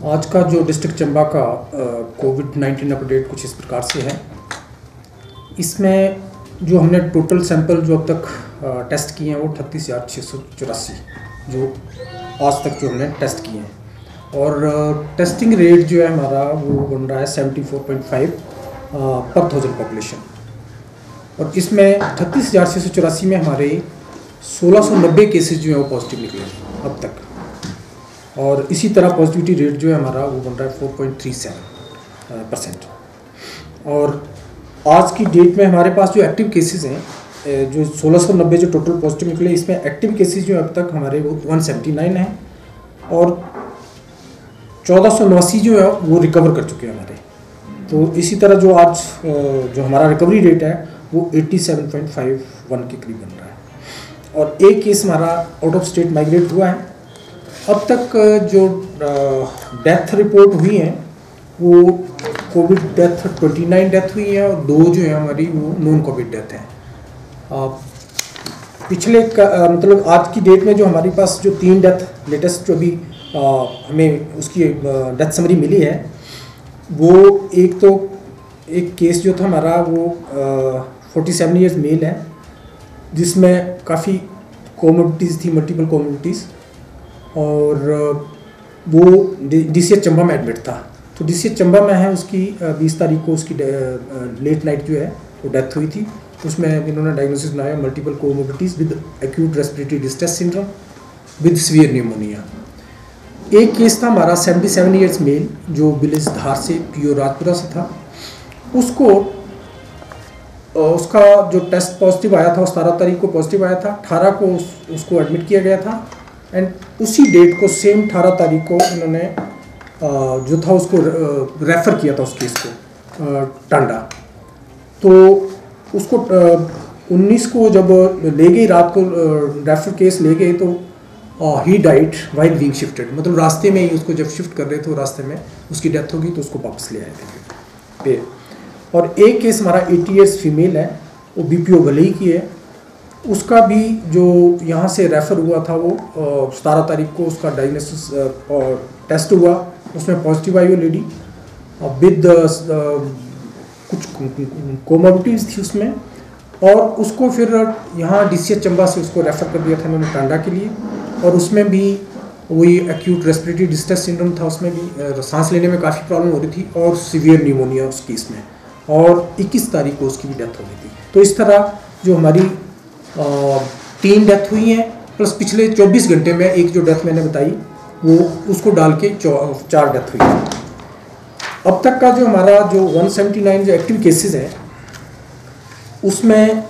आज का जो डिस्ट्रिक्ट चंबा का कोविड-19 अपडेट कुछ इस प्रकार से है। इसमें जो हमने टोटल सैंपल जो अब तक टेस्ट किए हैं वो 38,684 जो आज तक जो हमने टेस्ट किए हैं, और टेस्टिंग रेट जो है हमारा वो बन रहा है 74.5 पर 1000 पॉपुलेशन। और इसमें 38,684 में हमारे 1690 केसेस जो है वो पॉजिटिव निकले अब तक, और इसी तरह पॉजिटिविटी रेट जो है हमारा वो बन रहा है 4.37%। और आज की डेट में हमारे पास जो एक्टिव केसेस हैं, जो 1690 जो टोटल पॉजिटिव निकले, इसमें एक्टिव केसेस जो अब तक हमारे वो 179 हैं, और 1489 जो है वो रिकवर कर चुके हैं हमारे। तो इसी तरह जो आज जो हमारा रिकवरी रेट है वो 87.51 के करीब बन रहा है। और एक केस हमारा आउट ऑफ स्टेट माइग्रेट हुआ है। अब तक जो डेथ रिपोर्ट हुई हैं वो कोविड डेथ 29 डेथ हुई है, और 2 जो है हमारी वो नॉन कोविड डेथ है। पिछले मतलब आज की डेट में जो हमारे पास जो 3 डेथ लेटेस्ट जो भी हमें उसकी डेथ समरी मिली है, वो एक केस जो था हमारा वो 47 ईयर्स मेल है, जिसमें काफ़ी कॉमोडिटीज़ थी, मल्टीपल कॉमोडिटीज़, और वो DCH चंबा में एडमिट था। तो DCH चंबा में है, उसकी 20 तारीख को उसकी लेट नाइट जो है वो डेथ हुई थी। उसमें इन्होंने डायग्नोसिस बनाया multiple commodities with acute respiratory distress syndrome with severe pneumonia. एक केस था हमारा 77 ईयर्स मेल जो विलेज धार से PO राजपुरा से था। उसका जो टेस्ट पॉजिटिव आया था, 17 तारीख को पॉजिटिव आया था, 18 को उसको एडमिट किया गया था, एंड उसी डेट को सेम 18 तारीख को इन्होंने जो था उसको रेफ़र किया था उस केस को टांडा। तो उसको 19 को जब ले गई, रात को रेफर केस ले गए, तो ही डाइट वाइल बीइंग शिफ्टेड, मतलब रास्ते में ही उसको जब शिफ्ट कर रहे थे रास्ते में उसकी डेथ होगी, तो उसको वापस ले आए थे पे। और एक केस हमारा 80 ईयर्स फीमेल है, वो BPO गलई की है। उसका भी जो यहाँ से रेफ़र हुआ था वो 17 तारीख को उसका डायग्नोसिस और टेस्ट हुआ, उसमें पॉजिटिव आई वो लेडी विद कुछ कोमोडिटीज़ थी उसमें, और उसको फिर यहाँ DCH चंबा से उसको रेफ़र कर दिया था उन्होंने टांडा के लिए। और उसमें भी वही एक्यूट रेस्पिरेटरी डिस्ट्रेस सिंड्रोम था, उसमें भी सांस लेने में काफ़ी प्रॉब्लम हो रही थी, और सीवियर न्यूमोनिया उस केस में, और 21 तारीख को उसकी भी डेथ हो गई थी। तो इस तरह जो हमारी 3 डेथ हुई हैं, प्लस पिछले 24 घंटे में एक जो डेथ मैंने बताई वो उसको डाल के 4 डेथ हुई है। अब तक का जो हमारा जो 179 जो एक्टिव केसेस हैं, उसमें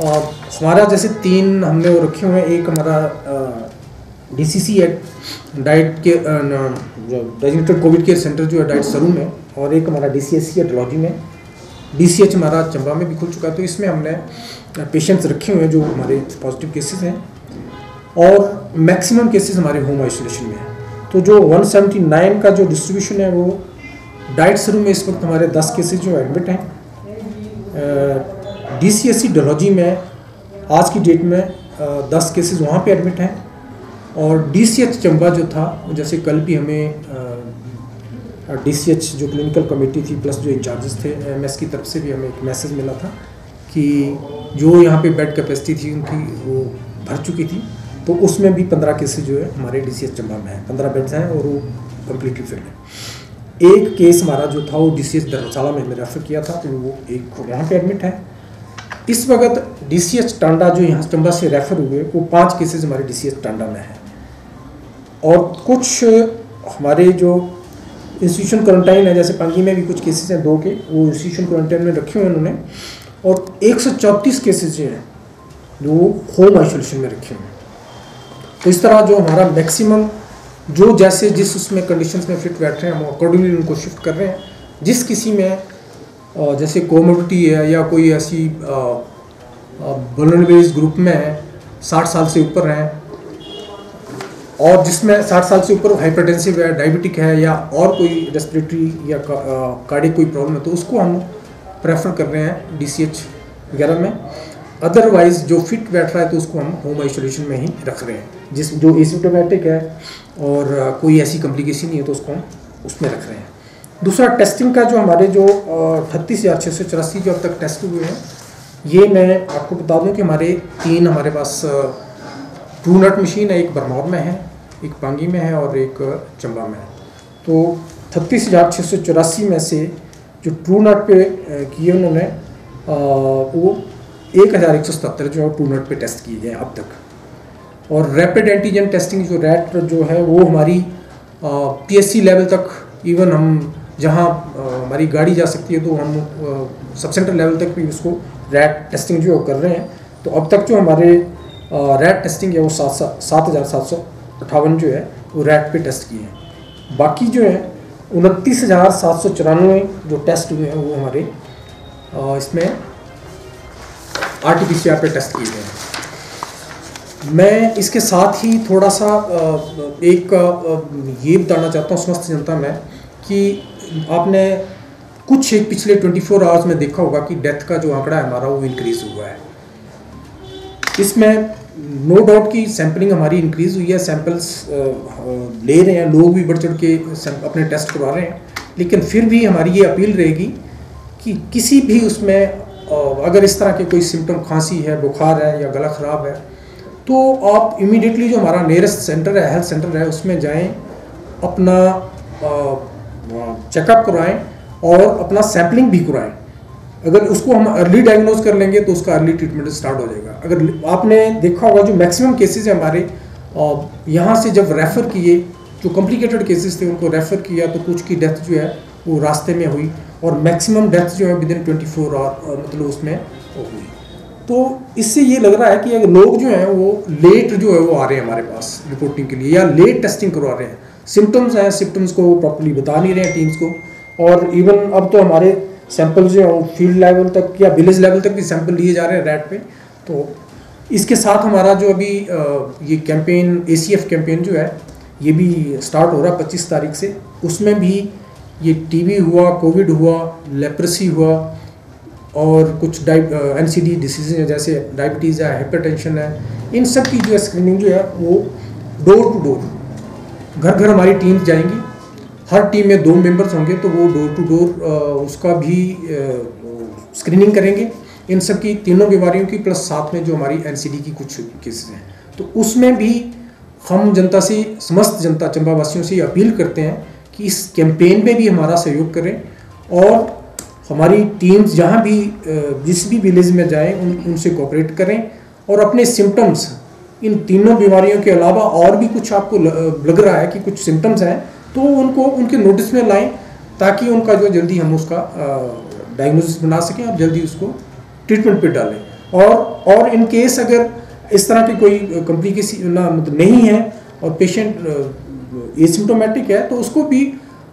हमारा जैसे 3 हमने वो रखे हुए हैं। एक हमारा DCC है, डाइट के जो डेजिग्नेटेड कोविड केयर सेंटर जो है डाइट सरू में, और एक हमारा DCSC है डलहौजी में। DCH हमारा चंबा में भी खुल चुका है। तो इसमें हमने पेशेंट्स रखे हुए हैं जो हमारे पॉजिटिव केसेस हैं, और मैक्सिमम केसेस हमारे होम आइसोलेशन में हैं। तो जो 179 का जो डिस्ट्रीब्यूशन है वो डाइट सरू में इस वक्त हमारे 10 केसेस जो एडमिट हैं। DCSC डलहौजी में आज की डेट में 10 केसेस वहाँ पे एडमिट हैं, और DCH चंबा जो था, जैसे कल भी हमें DCH जो क्लिनिकल कमेटी थी प्लस जो इंचार्जेस थे MS की तरफ से भी हमें एक मैसेज मिला था कि जो यहाँ पे बेड कैपेसिटी थी उनकी वो भर चुकी थी। तो उसमें भी 15 केसेस जो है हमारे DCH चंबा में है, 15 बेड्स हैं और वो कम्प्लीटली फिल है। एक केस हमारा जो था वो DCH धर्मशाला में हमें रेफर किया था, तो वो एक यहाँ पे एडमिट है। इस वक्त DCH टांडा जो यहाँ चंबा से रेफ़र हुए वो 5 केसेस हमारे DCH टांडा में है, और कुछ हमारे जो इंस्टीट्यूशन क्वारंटाइन है, जैसे पांगी में भी कुछ केसेस हैं 2 के, वो इंस्टीट्यूशन क्वारंटाइन में रखे हुए उन्होंने, और 134 केसेस जो हैं जो होम आइसोलेशन में रखे हुए हैं। तो इस तरह जो हमारा मैक्सिमम जो जैसे जिस उसमें कंडीशंस में फिट बैठ रहे हैं, हम अकॉर्डिंगली उनको शिफ्ट कर रहे हैं। जिस किसी में जैसे कोमोडिटी है या कोई ऐसी वल्नरेबल ग्रुप में है, 60 साल से ऊपर हैं, और जिसमें 60 साल से ऊपर हाइपरटेंसिव है, डायबिटिक है, या और कोई रेस्पिरेटरी या कार्डियक कोई प्रॉब्लम है, तो उसको हम प्रेफर कर रहे हैं DCH वगैरह में। अदरवाइज जो फिट बैठ रहा है तो उसको हम होम आइसोलेशन में ही रख रहे हैं। जो एसिम्प्टोमेटिक है और कोई ऐसी कॉम्प्लिकेशन नहीं है तो उसको हम उसमें रख रहे हैं। दूसरा टेस्टिंग का जो हमारे जो 38,684 जो अब तक टेस्ट हुए हैं, ये मैं आपको बता दूं कि हमारे पास ट्रूनेट मशीन है, एक बरनौर में है, एक पांगी में है और एक चंबा में है। तो 38,684 में से जो ट्रूनेट पे किए उन्होंने वो 1,177 जो है ट्रूनेट पे टेस्ट किए गए अब तक। और रैपिड एंटीजन टेस्टिंग जो रैट जो है वो हमारी PSC लेवल तक, इवन हम जहाँ हमारी गाड़ी जा सकती है तो हम सब सेंटर लेवल तक भी उसको रैट टेस्टिंग जो कर रहे हैं। तो अब तक जो हमारे रैट टेस्टिंग है वो 7,758 जो है वो रैट पे टेस्ट किए हैं। बाकी जो है 29,794 जो टेस्ट हुए हैं वो हमारे इसमें RT-PCR पे टेस्ट किए गए हैं। मैं इसके साथ ही थोड़ा सा ये बताना चाहता हूँ समस्त जनता में कि आपने एक पिछले 24 आवर्स में देखा होगा कि डेथ का जो आंकड़ा है हमारा वो इंक्रीज़ हुआ है। इसमें नो डाउट की सैम्पलिंग हमारी इंक्रीज़ हुई है, सैंपल्स ले रहे हैं लोग भी बढ़ चढ़ के अपने टेस्ट करवा रहे हैं। लेकिन फिर भी हमारी ये अपील रहेगी कि किसी भी उसमें अगर इस तरह के कोई सिम्टम, खांसी है, बुखार है या गला ख़राब है, तो आप इमीडिएटली जो हमारा नियरेस्ट सेंटर है, हेल्थ सेंटर है, उसमें जाएं, अपना चेकअप करवाएं और अपना सैम्पलिंग भी करवाएं। अगर उसको हम अर्ली डायग्नोज कर लेंगे तो उसका अर्ली ट्रीटमेंट स्टार्ट हो जाएगा। अगर आपने देखा होगा जो मैक्सिमम केसेस है हमारे यहाँ से जब रेफ़र किए, जो कॉम्प्लिकेटेड केसेस थे उनको रेफ़र किया तो कुछ की डेथ जो है वो रास्ते में हुई और मैक्सिमम डेथ जो है विदिन 24 आवर मतलब उसमें हुई। तो इससे ये लग रहा है कि अगर लोग जो हैं वो लेट जो है वो आ रहे हैं हमारे पास रिपोर्टिंग के लिए या लेट टेस्टिंग करवा रहे हैं। सिम्टम्स हैं, सिम्टम्स को प्रॉपर्ली बता नहीं रहे हैं टीम्स को। और इवन अब तो हमारे सैंपल जो है फील्ड लेवल तक या विलेज लेवल तक भी सैंपल लिए जा रहे हैं रैट पे। तो इसके साथ हमारा जो अभी ये कैंपेन ACF कैंपेन जो है ये भी स्टार्ट हो रहा है 25 तारीख से। उसमें भी ये TB हुआ, कोविड हुआ, लेप्रेसी हुआ और कुछ NCD डिसीज़ हैं जैसे डायबिटीज़ है, हाइपरटेंशन है, इन सब की जो है स्क्रीनिंग जो है वो डोर टू डोर घर घर हमारी टीम्स जाएंगी। हर टीम में 2 मेंबर्स होंगे तो वो डोर टू डोर उसका भी स्क्रीनिंग करेंगे इन सब की, तीनों बीमारियों की, प्लस साथ में जो हमारी NCD की कुछ केसेस हैं। तो उसमें भी हम जनता से, समस्त जनता चंबा वासियों से अपील करते हैं कि इस कैंपेन में भी हमारा सहयोग करें और हमारी टीम्स जहाँ भी जिस भी विलेज में जाएं उनसे कोऑपरेट करें और अपने सिम्टम्स, इन तीनों बीमारियों के अलावा और भी कुछ आपको लग रहा है कि कुछ सिम्टम्स हैं तो उनको उनके नोटिस में लाएं ताकि उनका जो जल्दी हम उसका डायग्नोसिस बना सकें और जल्दी उसको ट्रीटमेंट पे डालें। और इन केस अगर इस तरह की कोई कॉम्प्लिकेशन ना मतलब नहीं है और पेशेंट एसिम्प्टोमेटिक है तो उसको भी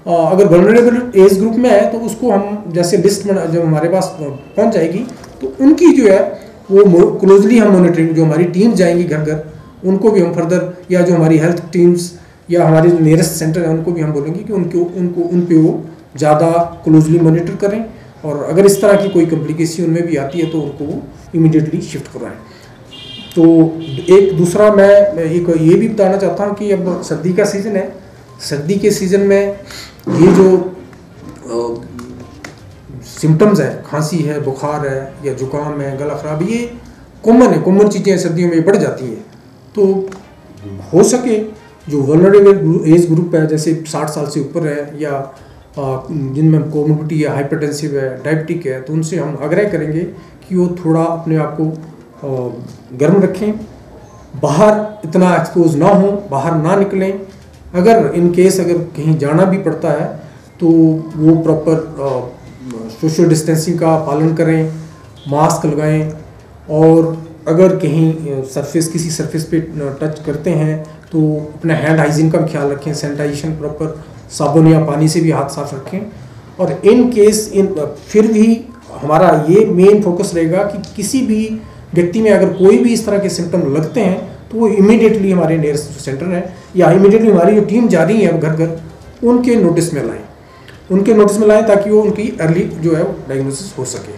अगर वल्नरेबल एज ग्रुप में है तो उसको हम जैसे लिस्ट में जब हमारे पास पहुंच जाएगी तो उनकी जो है वो क्लोजली हम मॉनिटरिंग, जो हमारी टीम्स जाएंगी घर घर, उनको भी हम फर्दर, या जो हमारी हेल्थ टीम्स या हमारे जो नियरेस्ट सेंटर है उनको भी हम बोलेंगे कि उन पे वो ज़्यादा क्लोजली मॉनिटर करें और अगर इस तरह की कोई कॉम्प्लिकेशन उनमें भी आती है तो उनको वो इमीडिएटली शिफ्ट करवाएं। तो एक दूसरा मैं एक ये भी बताना चाहता हूँ कि अब सर्दी का सीज़न है, सर्दी के सीज़न में ये जो सिम्टम्स है, खांसी है, बुखार है या जुकाम है, गला ख़राब, ये कॉमन चीज़ें सर्दियों में बढ़ जाती हैं। तो हो सके जो वल्नरेबल एज ग्रुप है जैसे 60 साल से ऊपर है या जिनमें कोमोर्बिडिटी या हाइपरटेंसिव है, डायबिटिक है, तो उनसे हम आग्रह करेंगे कि वो थोड़ा अपने आप को गर्म रखें, बाहर इतना एक्सपोज ना हो, बाहर ना निकलें। अगर इन केस अगर कहीं जाना भी पड़ता है तो वो प्रॉपर सोशल डिस्टेंसिंग का पालन करें, मास्क लगाएं और अगर कहीं किसी सरफेस पे टच करते हैं तो अपने हैंड हाइजीन का भी ख्याल रखें, सैनिटाइजेशन प्रॉपर साबुन या पानी से भी हाथ साफ रखें। और इन केस फिर भी हमारा ये मेन फोकस रहेगा कि किसी भी व्यक्ति में अगर कोई भी इस तरह के सिम्टम लगते हैं तो वो इमीडिएटली हमारे नियरेस्ट सेंटर है या इमीडिएटली हमारी जो टीम जा रही है घर घर उनके नोटिस में लाएं ताकि वो उनकी अर्ली जो है डायग्नोसिस हो सके।